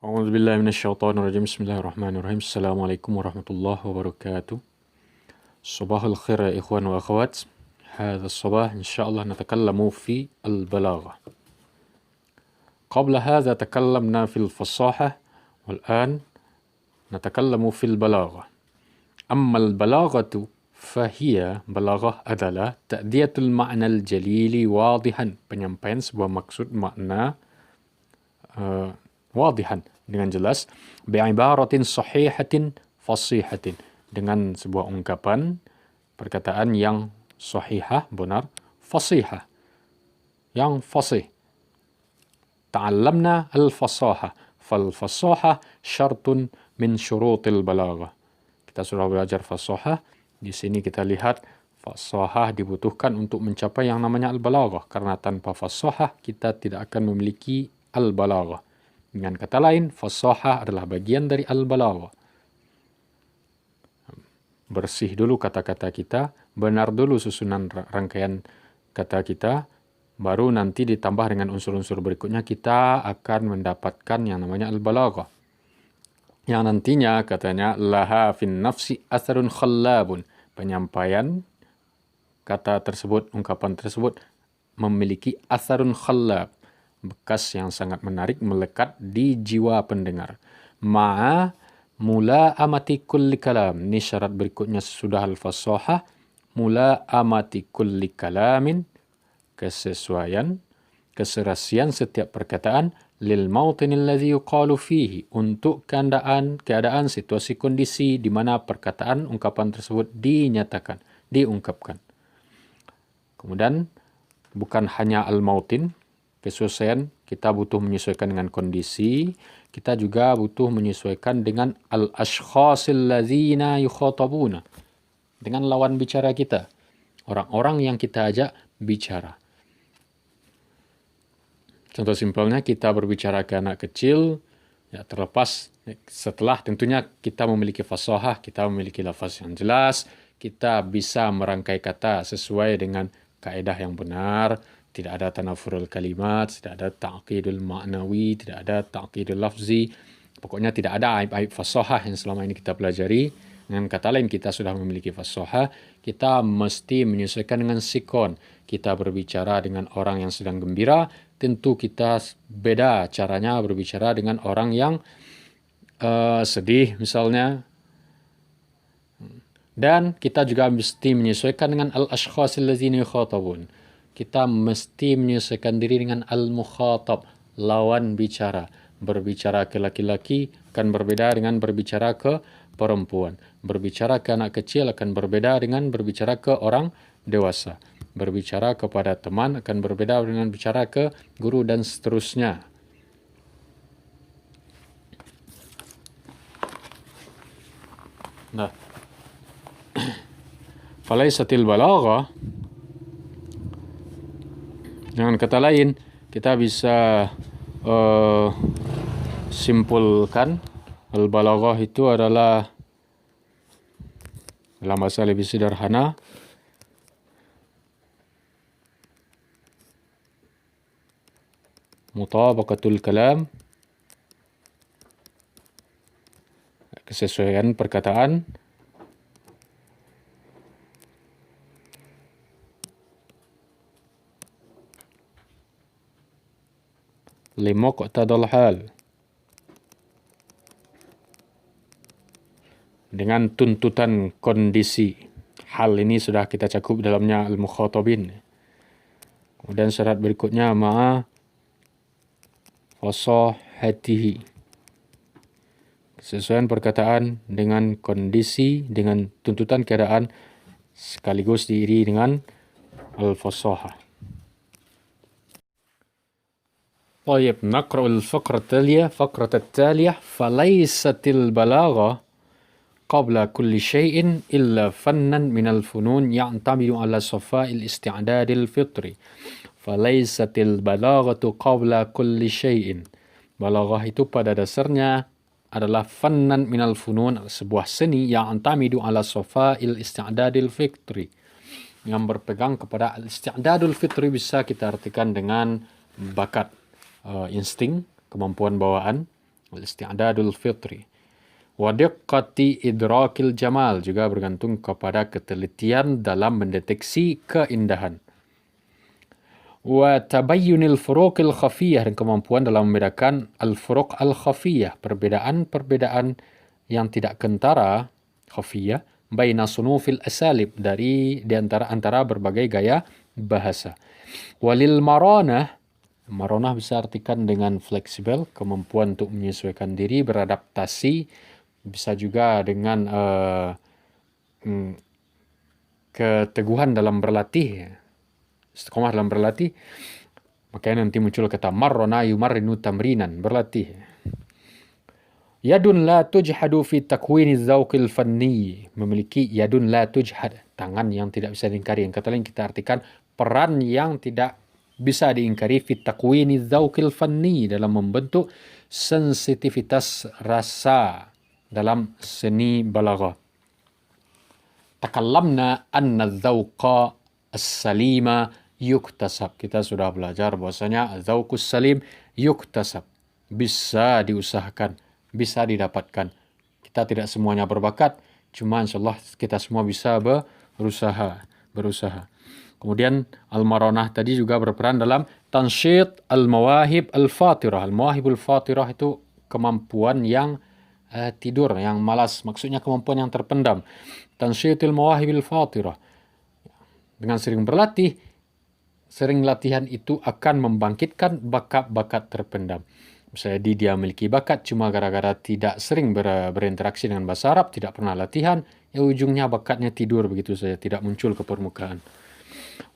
أعوذ بالله من الشيطان الرجيم بسم الله الرحمن الرحيم السلام عليكم ورحمة الله وبركاته صباح الخير يا إخوان وأخوات. هذا الصباح إن شاء الله نتكلم في البلاغة. قبل هذا تكلمنا في الفصاحة والآن نتكلم في البلاغة. أما البلاغة فهي balaghah adalah ta'diyatul ma'nal jalili wadihan, penyampaian sebuah maksud makna wadihan dengan jelas, bi'ibaratin sahihatin fasihatin, dengan sebuah ungkapan perkataan yang sahihah benar, fasihah yang fasih. Ta'allamna al-fasahah, fal-fasahah syartun min syurutil balaghah. Kita sudah belajar fasahah. Di sini kita lihat fasahah dibutuhkan untuk mencapai yang namanya al-balaghah, karena tanpa fasahah kita tidak akan memiliki al-balaghah. Dengan kata lain, fasahah adalah bagian dari al-balaghah. Bersih dulu kata-kata kita, benar dulu susunan rangkaian kata kita, baru nanti ditambah dengan unsur-unsur berikutnya kita akan mendapatkan yang namanya al-balaghah. Yang nantinya katanya laha fin nafsi atharun khallabun, penyampaian kata tersebut, ungkapan tersebut memiliki atharun khallab, bekas yang sangat menarik melekat di jiwa pendengar. Ma'a mula'amati kulli kalam, ini syarat berikutnya sesudah al-fasahah, mula'amati kulli kalamin, kesesuaian, keserasian setiap perkataan, lil mautinil ladzi yuqalu fihi, untuk keadaan situasi kondisi di mana perkataan ungkapan tersebut dinyatakan, diungkapkan. Kemudian bukan hanya al-mautin, kesesuaian, kita butuh menyesuaikan dengan kondisi, kita juga butuh menyesuaikan dengan al-ashkhasil ladzina yukhatabuna, dengan lawan bicara kita, orang-orang yang kita ajak bicara. Contoh simpelnya kita berbicara ke anak kecil, ya terlepas setelah tentunya kita memiliki fasahah, kita memiliki lafaz yang jelas, kita bisa merangkai kata sesuai dengan kaedah yang benar, tidak ada tanafurul kalimat, tidak ada ta'qidul ma'nawi, tidak ada ta'qidul lafzi, pokoknya tidak ada aib-aib fasahah yang selama ini kita pelajari. Dengan kata lain, kita sudah memiliki fasahah, kita mesti menyesuaikan dengan sikon. Kita berbicara dengan orang yang sedang gembira, tentu kita beda caranya berbicara dengan orang yang sedih misalnya. Dan kita juga mesti menyesuaikan dengan al-ashkhasil ladzina yukhatabun. Kita mesti menyesuaikan diri dengan al-mukhatab, lawan bicara. Berbicara ke laki-laki akan berbeda dengan berbicara ke perempuan. Berbicara ke anak kecil akan berbeda dengan berbicara ke orang dewasa. Berbicara kepada teman akan berbeda dengan bicara ke guru dan seterusnya. Nah, falaisatil balaghah, dengan kata lain kita bisa simpulkan al-balaghah itu adalah, dalam bahasa lebih sederhana, mutabaqatul kalam, kesesuaian perkataan limuqtadal hal, dengan tuntutan kondisi. Hal ini sudah kita cakup dalamnya al-mukhatabin. Kemudian syarat berikutnya ma'a fasahatihi, kesesuaian perkataan dengan kondisi, dengan tuntutan keadaan, sekaligus diiringi dengan al-fasahah. طيب نقرأ الفقرة التالية فليست البلاغة قبل كل شيء إلا فنا من الفنون يعتمد على صفاء الاستعداد الفطري. فليست البلاغة قبل كل شيء. Balaghah itu pada dasarnya adalah fannan minal funun, sebuah seni yang antamidu ala safa'il isti'dadil fitri, yang berpegang kepada al-isti'dadul fitri, bisa kita artikan dengan bakat, insting, kemampuan bawaan, Al-isti'dadul fitri. Wa diqqati idrakil jamal, juga bergantung kepada ketelitian dalam mendeteksi keindahan. Wa tabayyunil furuqil khafiyah, dan kemampuan dalam membedakan al-furuq al-khafiyah, perbedaan-perbedaan yang tidak kentara, khafiyah, baina sunufil asalib, di antara berbagai gaya bahasa. Walil maranah bisa artikan dengan fleksibel, kemampuan untuk menyesuaikan diri, beradaptasi. Bisa juga dengan keteguhan dalam berlatih, istiqomah dalam berlatih. Makanya nanti muncul kata marrona yumarrinu tamrinan, berlatih. Yadun la tujhadu fi takwini zawqil fanni, memiliki yadun la tujhad, tangan yang tidak bisa diingkari. Yang kata lain kita artikan peran yang tidak bisa diingkari fi takwini zawqil fanni, dalam membentuk sensitivitas rasa dalam seni balaghah. Takallamna anna dzauqa as-salima yuktasab. Kita sudah belajar bahwasanya dzauqus salim yuktasab, bisa diusahakan, bisa didapatkan. Kita tidak semuanya berbakat, cuma insyaallah kita semua bisa berusaha. Kemudian al-maranah tadi juga berperan dalam tansyid al-mawahib al-fatirah. Al-mawahib al-fatirah itu kemampuan yang tidur, yang malas, maksudnya kemampuan yang terpendam. Tansyitil mawahibil fatirah, dengan sering berlatih, sering latihan itu akan membangkitkan bakat-bakat terpendam. Misalnya dia memiliki bakat, cuma gara-gara tidak sering berinteraksi dengan bahasa Arab, tidak pernah latihan, ya ujungnya bakatnya tidur begitu saja, tidak muncul ke permukaan.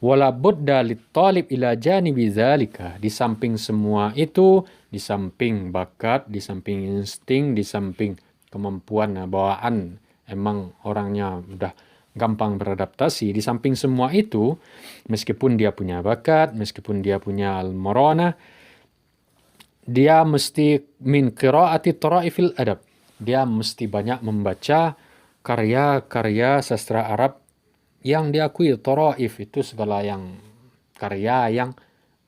Wala budda lit-talib ila janibi dzalika, di samping semua itu, di samping bakat, di samping insting, di samping kemampuan bawaan, emang orangnya udah gampang beradaptasi, di samping semua itu, meskipun dia punya bakat, meskipun dia punya al-marana, dia mesti min qiraati taraifil adab, dia mesti banyak membaca karya-karya sastra Arab yang diakui. Taraif itu segala yang karya yang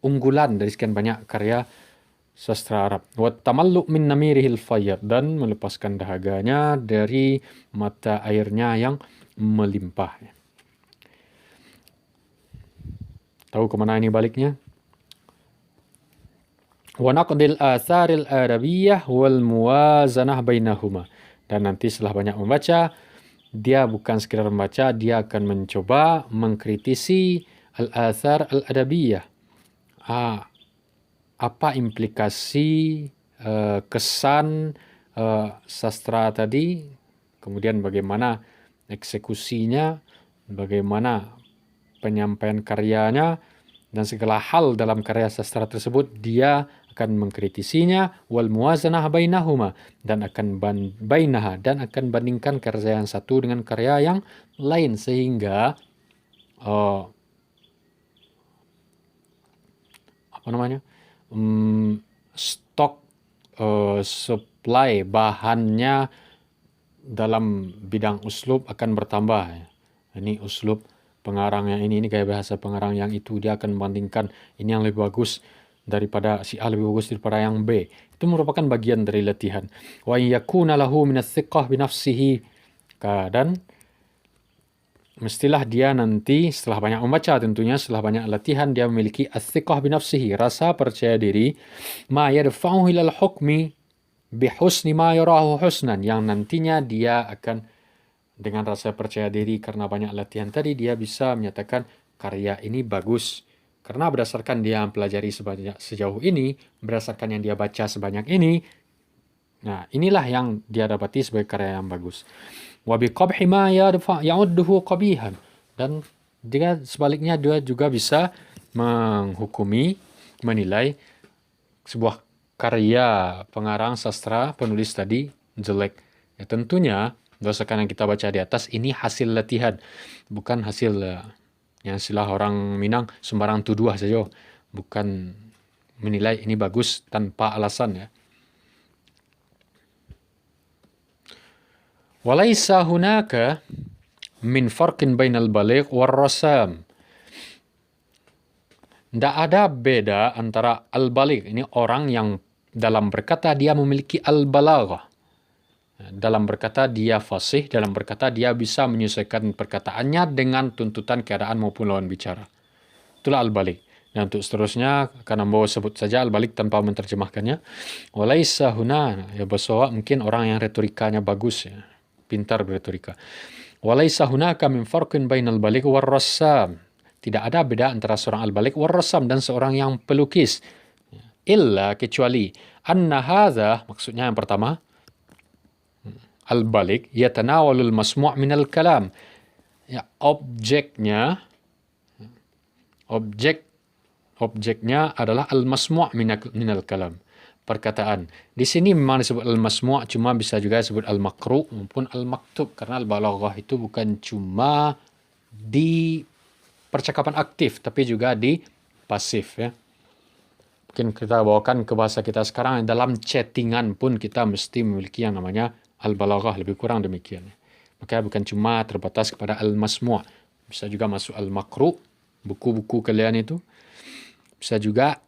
unggulan dari sekian banyak karya sastra Arab. Wa tamallu min namirihil fayyad, dan melepaskan dahaganya dari mata airnya yang melimpah. Tahu kemana ini baliknya? Wa naqdil atharil arabiyyah wal muwazanah bainahuma, dan nanti setelah banyak membaca, dia bukan sekedar membaca, dia akan mencoba mengkritisi al-athar al-adabiyah. Apa implikasi kesan sastra tadi, kemudian bagaimana eksekusinya, bagaimana penyampaian karyanya, dan segala hal dalam karya sastra tersebut dia akan mengkritisinya. Wal muwazanah bainahuma, dan akan bandingkan karya yang satu dengan karya yang lain, sehingga stok supply bahannya dalam bidang uslub akan bertambah. Ini uslub pengarang yang ini gaya bahasa pengarang yang itu, dia akan membandingkan ini yang lebih bagus daripada si A, lebih bagus daripada yang B. Itu merupakan bagian dari latihan. Wa yakuna lahu min ats-thiqah bi nafsihi, dan mestilah dia nanti setelah banyak membaca, tentunya setelah banyak latihan, dia memiliki ats-thiqah bi nafsihi, rasa percaya diri, ma yadfa'uhu ilal hukmi bi husni ma yarahu husnan, yang nantinya dia akan dengan rasa percaya diri karena banyak latihan tadi, dia bisa menyatakan karya ini bagus karena berdasarkan dia pelajari sejauh ini, berdasarkan yang dia baca sebanyak ini. Nah, inilah yang dia dapati sebagai karya yang bagus. Wa biqabhi ma ya'udduhu qabihan, dan dia sebaliknya dia juga bisa menilai sebuah karya pengarang sastra penulis tadi jelek. Ya tentunya berdasarkan yang kita baca di atas, ini hasil latihan, bukan hasil yang istilah orang Minang sembarang tuduh saja, bukan menilai ini bagus tanpa alasan ya. Walaysa hunaka min farqin bainal baligh war rasam. Tidak ada beda antara al-baligh, ini orang yang Dalam berkata dia memiliki al-balaghah. Dalam berkata dia fasih, dalam berkata dia bisa menyesuaikan perkataannya dengan tuntutan keadaan maupun lawan bicara. Itulah al-baligh. Dan untuk seterusnya, karena mau sebut saja al-baligh tanpa menterjemahkannya. Walaysa huna, ya bahasa mungkin orang yang retorikanya bagus, ya, pintar berretorika. Walaysa hunaka min farqin bainal baligh war rassam. Tidak ada beda antara seorang al-baligh war rassam dan seorang yang pelukis. Illa kecuali anna hadha, maksudnya yang pertama, al-baligh yatanawalul masmu' minal kalam. Ya, objeknya adalah al-masmu' minal kalam. Perkataan. Di sini memang disebut al-masmu', cuma bisa juga disebut al-maqru' maupun al-maktub. Karena al-balaghah itu bukan cuma di percakapan aktif, tapi juga di pasif, ya. Mungkin kita bawakan ke bahasa kita sekarang, dalam chattingan pun kita mesti memiliki yang namanya al-balaghah, lebih kurang demikian. Maka bukan cuma terbatas kepada al-masmu', bisa juga masuk al-maqru', buku-buku kalian itu. Bisa juga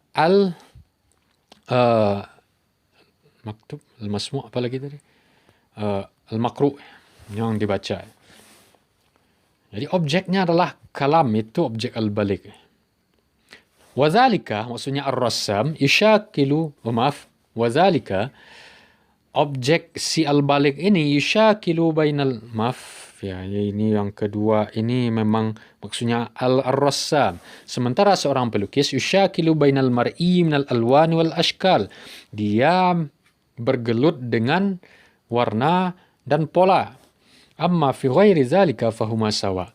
maktub, al-masmu', apa lagi tadi? Al-maqru' yang dibaca. Jadi objeknya adalah kalam, itu objek al-baligh. Wadzalika, maksudnya ar-rassam, wadzalika, objek si al-baligh ini yushakilu bainal, ya ini yang kedua, ini memang maksudnya al-rassam. Sementara seorang pelukis yushakilu bainal mar'i minal alwan wal ashkal. Dia bergelut dengan warna dan pola. Amma fi ghairi zalika fahuma sawa.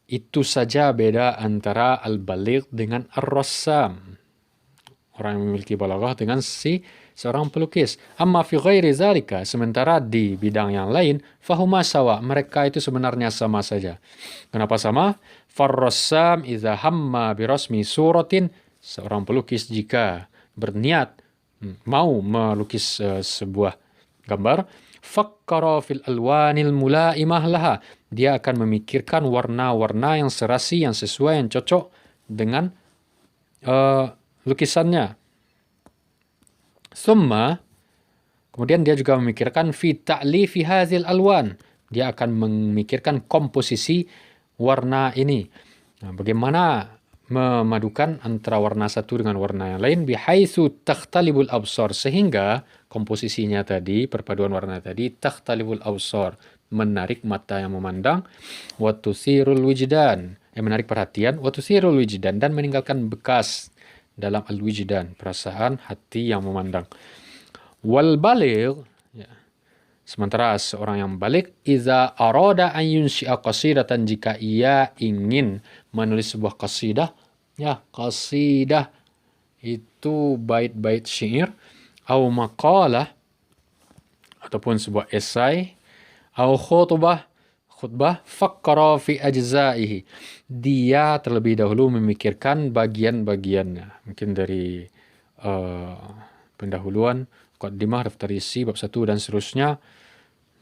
Itu saja beda antara al-baligh dengan ar-rassam. Orang yang memiliki balaghah dengan seorang pelukis. Amma fi ghairi zalika, sementara di bidang yang lain, fahuma sawa, mereka itu sebenarnya sama saja. Kenapa sama? Far-rassam idza hamma bi rasmi suratin, seorang pelukis jika berniat mau melukis sebuah gambar, fakkara fil alwanil mulaimah laha, dia akan memikirkan warna-warna yang serasi, yang sesuai, yang cocok dengan lukisannya. Summa, kemudian dia juga memikirkan fi ta'lifi hadzal alwan, dia akan memikirkan komposisi warna ini. Nah, bagaimana memadukan antara warna satu dengan warna yang lain, bihaitsu takhtalibul absar, sehingga komposisinya tadi, perpaduan warna tadi, takhtalibul absar, menarik mata yang memandang, wa tusirul wijdan, menarik perhatian, wa tusirul wijdan, dan meninggalkan bekas dalam al-wijdan, perasaan hati yang memandang. Wal baligh, ya. Sementara seorang yang baligh, iza arada an yunshi'a qasidatan, jika ia ingin menulis sebuah qasidah, ya, qasidah itu bait-bait syair, atau maqalah, ataupun sebuah esai, atau khutbah, fakkara fi ajzaihi, dia terlebih dahulu memikirkan bagian-bagiannya. Mungkin dari pendahuluan, muqaddimah, daftar isi, bab 1 dan seterusnya.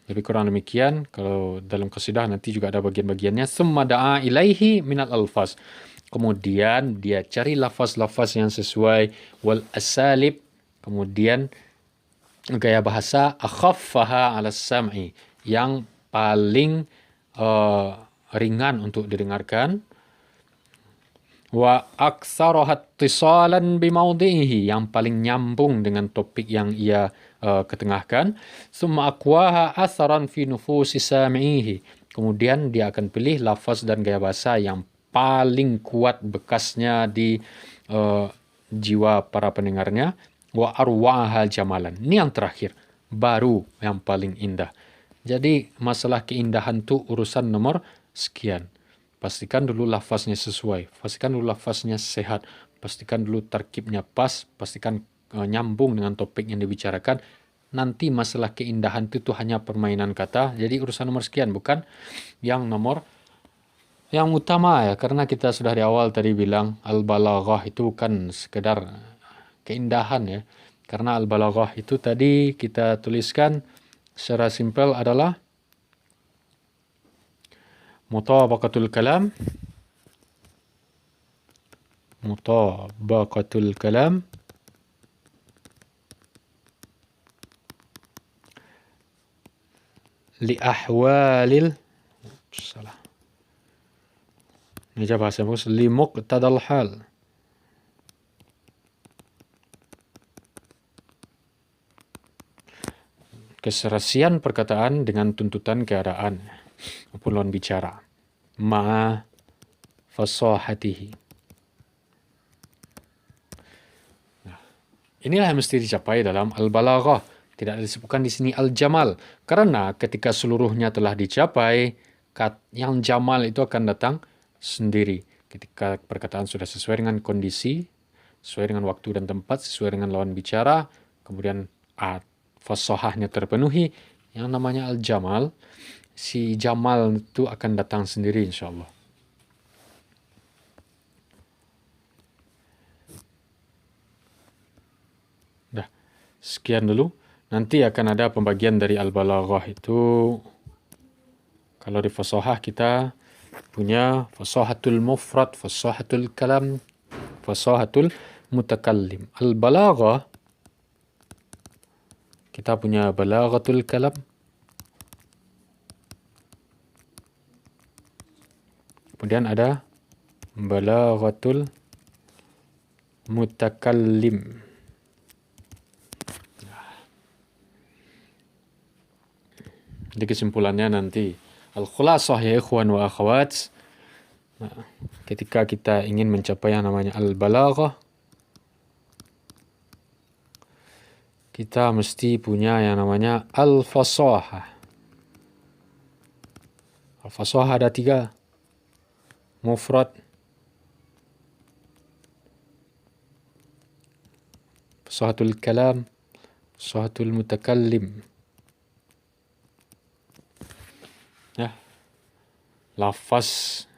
Lebih kurang demikian. Kalau dalam qasidah nanti juga ada bagian-bagiannya. Summa da'a ilaihi minal alfaz, kemudian dia cari lafaz-lafaz yang sesuai, wal asalib, kemudian gaya bahasa, akhaffaha 'ala sam'i, yang paling ringan untuk didengarkan, wa aktsaraha ittisalan bimaudhihi, yang paling nyambung dengan topik yang ia ketengahkan, summa aqwaha atharan fi nufusi sami'ihi, kemudian dia akan pilih lafaz dan gaya bahasa yang paling kuat bekasnya di jiwa para pendengarnya, wa arwaha jamalan, ini yang terakhir, baru yang paling indah. Jadi masalah keindahan itu urusan nomor sekian. Pastikan dulu lafaznya sesuai, pastikan dulu lafaznya sehat, pastikan dulu tarkibnya pas, pastikan nyambung dengan topik yang dibicarakan. Nanti masalah keindahan itu hanya permainan kata, jadi urusan nomor sekian, bukan yang nomor yang utama, ya. Karena kita sudah di awal tadi bilang al-balaghah itu bukan sekedar keindahan, ya. Karena al-balaghah itu tadi kita tuliskan secara simpel adalah mutabaqatul kalam liahwalil salah. Ini aja bahasa bagus, limuqtadal hal. Keserasian perkataan dengan tuntutan keadaan maupun lawan bicara. Ma'a fasahatihi. Nah, inilah yang mesti dicapai dalam al-balaghah. Tidak disebutkan di sini al-jamal. Karena ketika seluruhnya telah dicapai, yang jamal itu akan datang sendiri. Ketika perkataan sudah sesuai dengan kondisi, sesuai dengan waktu dan tempat, sesuai dengan lawan bicara, kemudian fasahahnya terpenuhi, yang namanya al-jamal, si jamal itu akan datang sendiri insyaAllah. Dah, sekian dulu. Nanti akan ada pembagian dari al-balaghah itu. Kalau di fasahah kita punya fasahatul mufrad, fasahatul kalam, fasahatul mutakallim. Al-balaghah kita punya balaghatul kalam, kemudian ada balaghatul mutakallim. Jadi kesimpulannya nanti al-khulasah ya ikhwan wa akhwat. Ketika kita ingin mencapai yang namanya al-balaghah, kita mesti punya yang namanya al-fasahah. Al-fasahah ada 3. Mufrad, fasahatul kalam, fasahatul mutakallim. Ya. Lafaz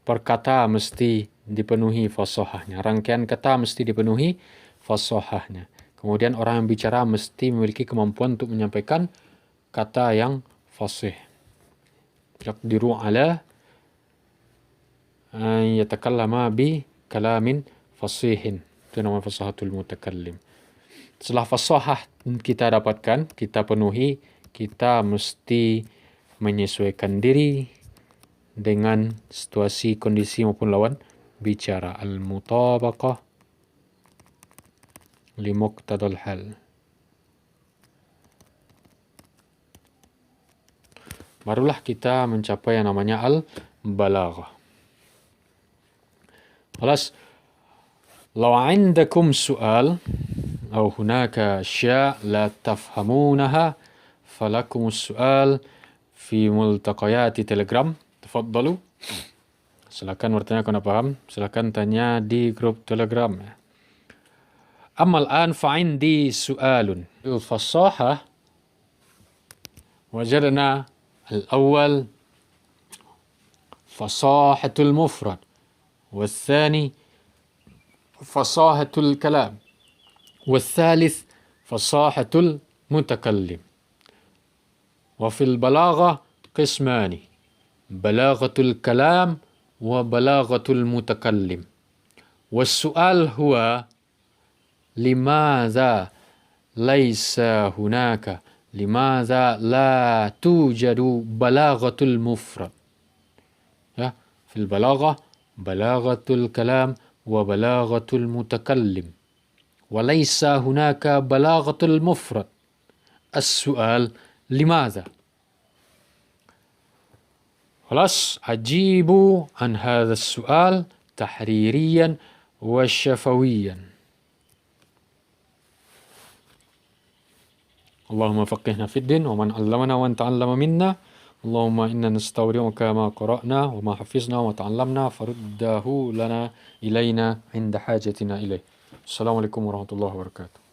perkata mesti dipenuhi fasahahnya. Rangkaian kata mesti dipenuhi fasahahnya. Kemudian orang yang bicara mesti memiliki kemampuan untuk menyampaikan kata yang fasih. Yaqdiru ala an yatakallama bi kalamin fasihin. Itu namanya fasahatul mutakallim. Setelah fasahah kita dapatkan, kita penuhi, kita mesti menyesuaikan diri dengan situasi, kondisi maupun lawan bicara. Al-mutabaqah limuqtadal hal. Barulah kita mencapai yang namanya al-balaghah. Khalas, law 'indakum su'al aw hunaka asya' la tafhamunaha falakum as-su'al fi multaqayati Telegram. Tafaddalu. Silakan bertanya kalau paham, silakan tanya di grup Telegram. أما الآن فعندي سؤال. الفصاحة وجدنا الأول فصاحة المفرد، والثاني فصاحة الكلام، والثالث فصاحة المتكلم. وفي البلاغة قسمان: بلاغة الكلام وبلاغة المتكلم. والسؤال هو: لماذا ليس هناك، لماذا لا توجد بلاغة المفرد؟ في البلاغة بلاغة الكلام وبلاغة المتكلم، وليس هناك بلاغة المفرد. السؤال لماذا؟ خلاص، أجيبوا عن هذا السؤال تحريريا وشفويا. اللهم فقهنا في الدين، ومن علمنا ومن تعلم منا. اللهم إنا نستودعك ما قرأنا وما حفظنا وما تعلمنا فرده لنا إلينا عند حاجتنا إليه. السلام عليكم ورحمة الله وبركاته.